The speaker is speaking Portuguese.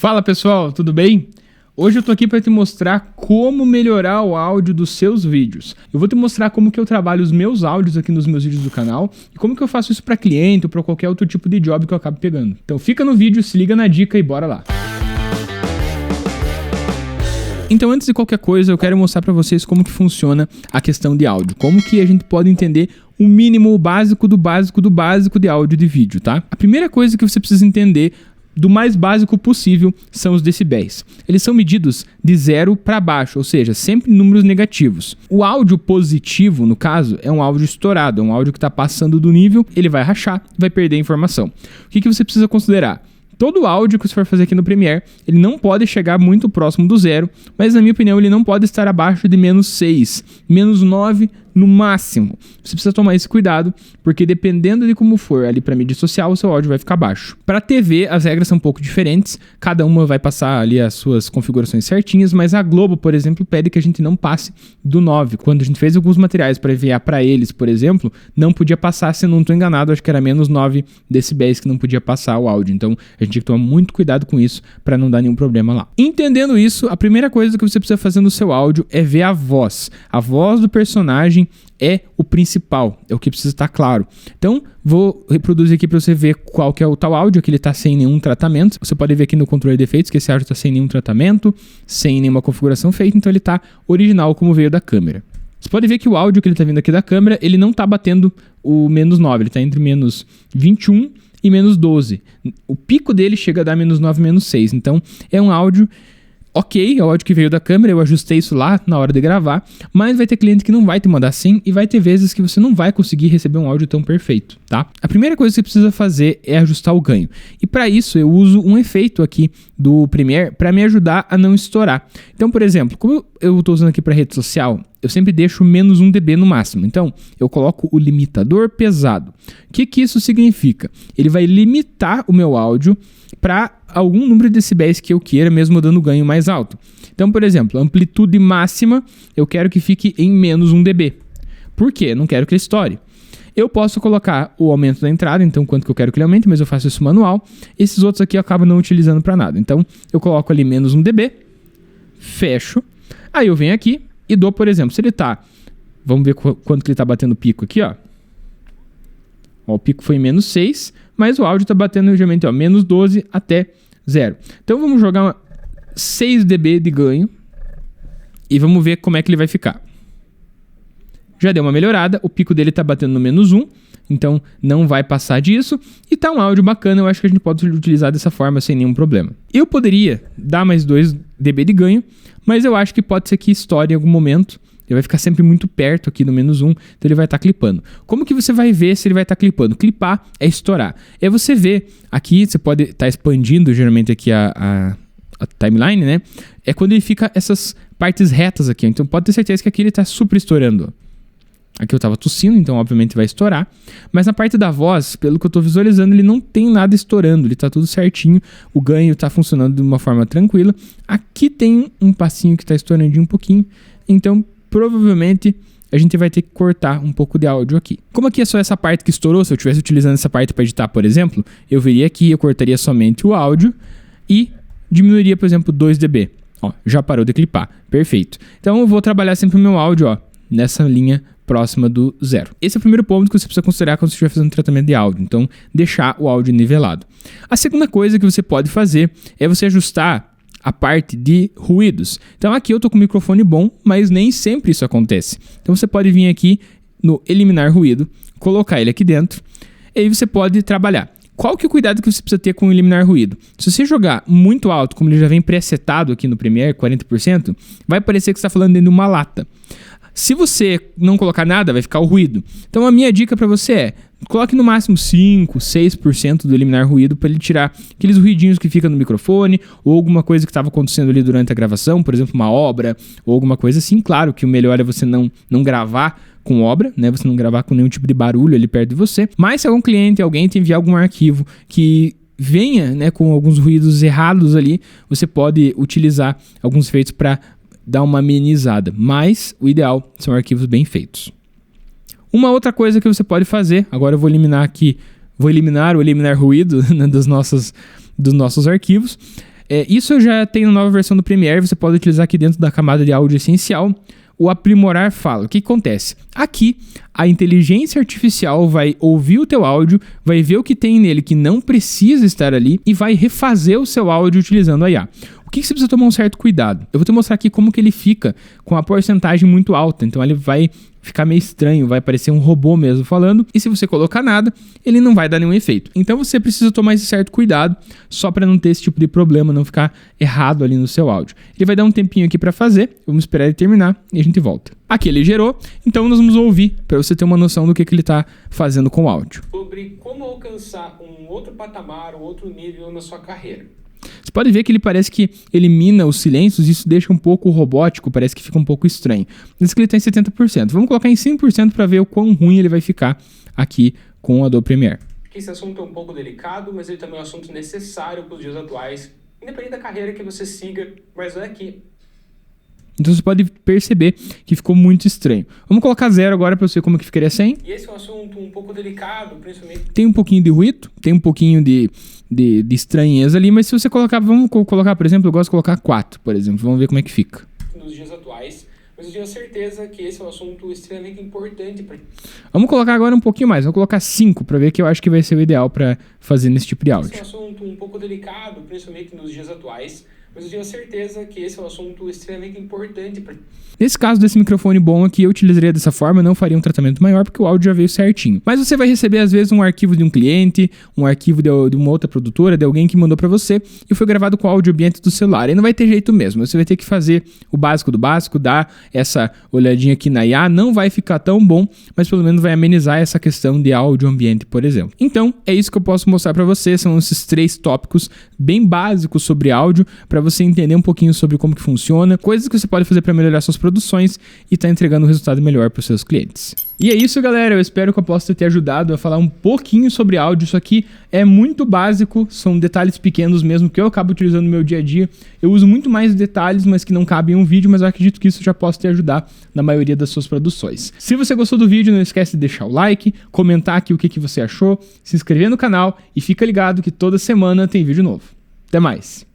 Fala pessoal, tudo bem? Hoje eu tô aqui para te mostrar como melhorar o áudio dos seus vídeos. Eu vou te mostrar como que eu trabalho os meus áudios aqui nos meus vídeos do canal e como que eu faço isso para cliente ou para qualquer outro tipo de job que eu acabo pegando. Então fica no vídeo, se liga na dica e bora lá. Então antes de qualquer coisa eu quero mostrar para vocês como que funciona a questão de áudio. Como que a gente pode entender o mínimo, o básico do básico do básico de áudio de vídeo, tá? A primeira coisa que você precisa entender do mais básico possível são os decibéis. Eles são medidos de 0 para baixo, ou seja, sempre números negativos. O áudio positivo, no caso, é um áudio estourado, é um áudio que está passando do nível, ele vai rachar, vai perder a informação. O que você precisa considerar? Todo áudio que você for fazer aqui no Premiere, ele não pode chegar muito próximo do zero, mas na minha opinião ele não pode estar abaixo de -6, -9 no máximo. Você precisa tomar esse cuidado, porque dependendo de como for ali para mídia social, o seu áudio vai ficar baixo. Para TV, as regras são um pouco diferentes, cada uma vai passar ali as suas configurações certinhas, mas a Globo, por exemplo, pede que a gente não passe do 9. Quando a gente fez alguns materiais para enviar para eles, por exemplo, não podia passar, se eu não estou enganado, acho que era -9 decibéis que não podia passar o áudio. Então, a gente tem que tomar muito cuidado com isso para não dar nenhum problema lá. Entendendo isso, a primeira coisa que você precisa fazer no seu áudio é ver a voz. A voz do personagem é o principal, é o que precisa estar claro. Então, vou reproduzir aqui para você ver qual que é o tal áudio, que ele está sem nenhum tratamento. Você pode ver aqui no controle de efeitos que esse áudio está sem nenhum tratamento, sem nenhuma configuração feita, então ele está original como veio da câmera. Você pode ver que o áudio que ele está vindo aqui da câmera, ele não está batendo o -9, ele está entre -21 e -12. O pico dele chega a dar -9, -6. Então, é um áudio ok, é o áudio que veio da câmera, eu ajustei isso lá na hora de gravar, mas vai ter cliente que não vai te mandar assim e vai ter vezes que você não vai conseguir receber um áudio tão perfeito, tá? A primeira coisa que você precisa fazer é ajustar o ganho. E para isso eu uso um efeito aqui do Premiere para me ajudar a não estourar. Então, por exemplo, como eu estou usando aqui para rede social, eu sempre deixo -1 dB no máximo. Então, eu coloco o limitador pesado. O que isso significa? Ele vai limitar o meu áudio para algum número de decibéis que eu queira, mesmo dando ganho mais alto. Então, por exemplo, a amplitude máxima eu quero que fique em -1 dB. Por quê? Não quero que ele estoure. Eu posso colocar o aumento da entrada, então quanto que eu quero que ele aumente, mas eu faço isso manual. Esses outros aqui eu acabo não utilizando para nada. Então, eu coloco ali -1 dB, fecho. Aí eu venho aqui e dou, por exemplo, se ele tá... Vamos ver quanto que ele tá batendo o pico aqui, ó. O pico foi -6, mas o áudio tá batendo geralmente, ó, -12 até 0. Então vamos jogar 6 dB de ganho e vamos ver como é que ele vai ficar. Já deu uma melhorada, o pico dele tá batendo no -1, então não vai passar disso. E tá um áudio bacana, eu acho que a gente pode utilizar dessa forma sem nenhum problema. Eu poderia dar mais 2 dB de ganho, mas eu acho que pode ser que estoure em algum momento. Ele vai ficar sempre muito perto aqui no -1, então ele vai estar clipando. Como que você vai ver se ele vai estar clipando? Clipar é estourar. É você ver aqui, você pode estar expandindo geralmente aqui a timeline, né? É quando ele fica essas partes retas aqui. Então pode ter certeza que aqui ele está super estourando. Aqui eu estava tossindo, então obviamente vai estourar. Mas na parte da voz, pelo que eu estou visualizando, ele não tem nada estourando. Ele está tudo certinho. O ganho está funcionando de uma forma tranquila. Aqui tem um passinho que está estourando um pouquinho. Então provavelmente a gente vai ter que cortar um pouco de áudio aqui. Como aqui é só essa parte que estourou, se eu estivesse utilizando essa parte para editar, por exemplo, eu viria aqui, eu cortaria somente o áudio e diminuiria, por exemplo, 2 dB. Ó, já parou de clipar. Perfeito. Então eu vou trabalhar sempre o meu áudio, ó, nessa linha próxima do 0. Esse é o primeiro ponto que você precisa considerar quando você estiver fazendo tratamento de áudio. Então, deixar o áudio nivelado. A segunda coisa que você pode fazer é você ajustar a parte de ruídos. Então aqui eu tô com o microfone bom, mas nem sempre isso acontece. Então você pode vir aqui no eliminar ruído, colocar ele aqui dentro, e aí você pode trabalhar. Qual que é o cuidado que você precisa ter com eliminar ruído? Se você jogar muito alto, como ele já vem presetado aqui no Premiere, 40%, vai parecer que você está falando dentro de uma lata. Se você não colocar nada, vai ficar o ruído. Então a minha dica para você é, coloque no máximo 5, 6% do eliminar ruído para ele tirar aqueles ruidinhos que ficam no microfone ou alguma coisa que estava acontecendo ali durante a gravação, por exemplo, uma obra ou alguma coisa assim. Claro que o melhor é você não gravar com obra, né? Você não gravar com nenhum tipo de barulho ali perto de você. Mas se algum cliente, alguém te enviar algum arquivo que venha, né, com alguns ruídos errados ali, você pode utilizar alguns efeitos para dar uma amenizada, mas o ideal são arquivos bem feitos. Uma outra coisa que você pode fazer, agora eu vou eliminar aqui, eliminar ruído, né, dos nossos arquivos, Isso eu já tenho na nova versão do Premiere, você pode utilizar aqui dentro da camada de áudio essencial. O aprimorar fala. O que acontece? Aqui, a inteligência artificial vai ouvir o teu áudio, vai ver o que tem nele que não precisa estar ali e vai refazer o seu áudio utilizando a IA. O que você precisa tomar um certo cuidado? Eu vou te mostrar aqui como que ele fica com a porcentagem muito alta. Então ele vai ficar meio estranho, vai parecer um robô mesmo falando. E se você colocar nada, ele não vai dar nenhum efeito. Então você precisa tomar esse certo cuidado só para não ter esse tipo de problema, não ficar errado ali no seu áudio. Ele vai dar um tempinho aqui para fazer, vamos esperar ele terminar e a gente volta. Aqui ele gerou, então nós vamos ouvir para você ter uma noção do que ele está fazendo com o áudio. Sobre como alcançar um outro patamar, um outro nível na sua carreira. Você pode ver que ele parece que elimina os silêncios e isso deixa um pouco robótico, parece que fica um pouco estranho. Diz que ele está em 70%. Vamos colocar em 100% para ver o quão ruim ele vai ficar aqui com o Adobe Premiere. Esse assunto é um pouco delicado, mas ele também é um assunto necessário para os dias atuais, independente da carreira que você siga, mas é aqui. Então você pode perceber que ficou muito estranho. Vamos colocar 0 agora para você como que ficaria 100. E esse é um assunto um pouco delicado, principalmente... Tem um pouquinho de ruído, tem um pouquinho de estranheza ali, mas se você colocar, vamos colocar, por exemplo, eu gosto de colocar 4, por exemplo. Vamos ver como é que fica. Nos dias atuais, mas eu tenho certeza que esse é um assunto extremamente importante para... Vamos colocar agora um pouquinho mais, vamos colocar 5 para ver que eu acho que vai ser o ideal para fazer nesse tipo de áudio. Esse é um assunto um pouco delicado, principalmente nos dias atuais, mas eu tenho certeza que esse é um assunto extremamente importante para... Nesse caso desse microfone bom aqui, eu utilizaria dessa forma, não faria um tratamento maior, porque o áudio já veio certinho. Mas você vai receber, às vezes, um arquivo de um cliente, um arquivo de uma outra produtora, de alguém que mandou pra você, e foi gravado com o áudio ambiente do celular. Aí não vai ter jeito mesmo, você vai ter que fazer o básico do básico, dar essa olhadinha aqui na IA, não vai ficar tão bom, mas pelo menos vai amenizar essa questão de áudio ambiente, por exemplo. Então, é isso que eu posso mostrar pra você, são esses 3 tópicos bem básicos sobre áudio, pra você entender um pouquinho sobre como que funciona, coisas que você pode fazer pra melhorar suas produções e tá entregando um resultado melhor para os seus clientes. E é isso, galera, eu espero que eu possa ter ajudado a falar um pouquinho sobre áudio. Isso aqui é muito básico, são detalhes pequenos mesmo que eu acabo utilizando no meu dia a dia. Eu uso muito mais detalhes, mas que não cabem em um vídeo, mas eu acredito que isso já possa te ajudar na maioria das suas produções. Se você gostou do vídeo, não esquece de deixar o like, comentar aqui o que você achou, se inscrever no canal e fica ligado que toda semana tem vídeo novo. Até mais!